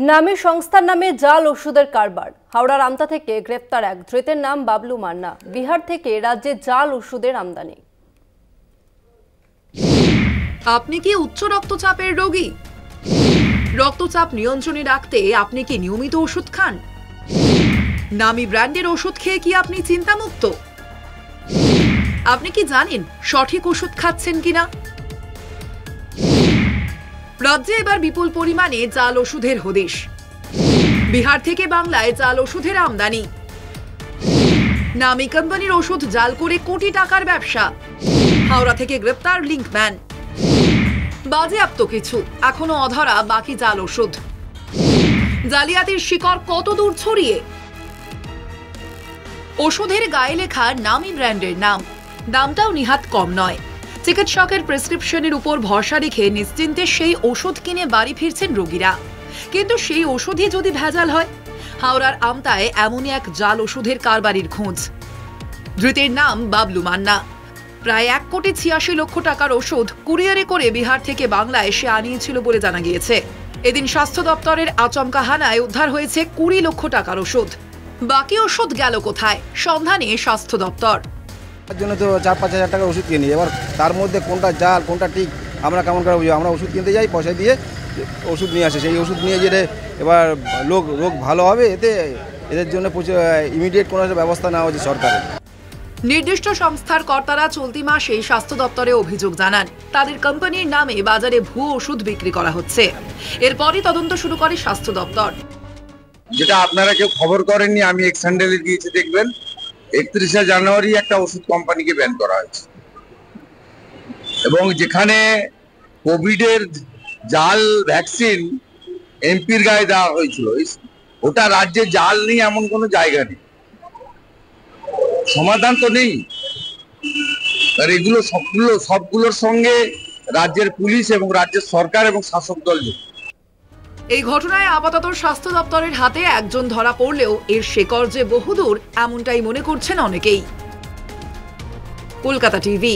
নামী সংস্থার নামে জাল ওষুধের কারবার। হাওড়ার আমতা থেকে গ্রেপ্তার এক ধৃতের নাম বাবলু মান্না। বিহার থেকে রাজ্যে জাল ওষুধের আমদানি। আপনি কি উচ্চ রক্তচাপের রোগী? রক্তচাপ নিয়ন্ত্রণে রাখতে আপনি কি নিয়মিত ওষুধ খান? নামী ব্র্যান্ডের ওষুধ খেয়ে কি আপনি চিন্তামুক্ত? আপনি কি জানেন সঠিক ওষুধ খাচ্ছেন কিনা? রাজ্যে এবার বিপুল পরিমাণে জাল ওষুধের হদিশ। বিহার থেকে বাংলায় জাল ওষুধের আমদানি। নামী কোম্পানির ওষুধ জাল করে কোটি টাকার ব্যবসা। হাওড়া থেকে গ্রেপ্তার লিঙ্কম্যান। বাজেয়াপ্ত কিছু, এখনো অধরা বাকি জাল ওষুধ। জালিয়াতির শিকড় কত দূর ছড়িয়ে? ওষুধের গায়ে লেখা নামী ব্র্যান্ডের নাম, দামটাও নিহাত কম নয়। চিকিৎসকের প্রেসক্রিপশনের উপর ভরসা রেখে নিশ্চিন্তে সেই ওষুধ কিনে বাড়ি ফিরছেন রোগীরা। কিন্তু সেই ওষুধই যদি ভেজাল হয়? হাওড়ার আমতায় এমনই এক জাল ওষুধের কারবারির খোঁজ। ধৃতের নাম বাবলু মান্না। প্রায় 1,86,00,000 টাকার ওষুধ কুরিয়ারে করে বিহার থেকে বাংলায় এসে আনিয়েছিল বলে জানা গিয়েছে। এদিন স্বাস্থ্য দপ্তরের আচমকা হানায় উদ্ধার হয়েছে 20 লক্ষ টাকার ওষুধ। বাকি ওষুধ গেল কোথায়? সন্ধানে স্বাস্থ্য দপ্তর। তার জন্য তো 4-5 হাজার টাকার ওষুধ কিনি। এবার তার মধ্যে কোনটা জাল কোনটা ঠিক আমরা কেমন করে বুঝবো? আমরা ওষুধ কিনতে যাই, পয়সা দিয়ে ওষুধ নিয়ে আসে। সেই ওষুধ নিয়ে যেতে এবার রোগ ভালো হবে, এদের জন্য ইমিডিয়েট কোনো একটা ব্যবস্থা নেওয়া হচ্ছে সরকারের। নির্দিষ্ট সংস্থার কর্তারা চলতি মাসে স্বাস্থ্য দপ্তরে অভিযোগ জানান তাদের কোম্পানির নামে বাজারে ভুয়ো ওষুধ বিক্রি করা হচ্ছে। এরপরই তদন্ত শুরু করে স্বাস্থ্য দপ্তর। যেটা আপনারা কেউ খবর করেননি, আমি এক্স হ্যান্ডেলে দিয়েছি, দেখবেন 31শে জানুয়ারি একটা ওষুধ কোম্পানিকে ব্যান করা হয়েছে এবং যেখানে কোভিডের জাল ভ্যাকসিন এমপির গায়ে দেওয়া হয়েছিল, ওটা রাজ্যে জাল নেই এমন কোনো জায়গা নেই। সমাধান তো নেই, আর এগুলো সবগুলোর সঙ্গে রাজ্যের পুলিশ এবং রাজ্যের সরকার এবং শাসক দল যুক্ত। এই ঘটনায় আপাতত স্বাস্থ্য দপ্তরের হাতে একজন ধরা পড়লেও এর শেকড় যে বহুদূর এমনটাই মনে করছেন অনেকেই। কলকাতা টিভি।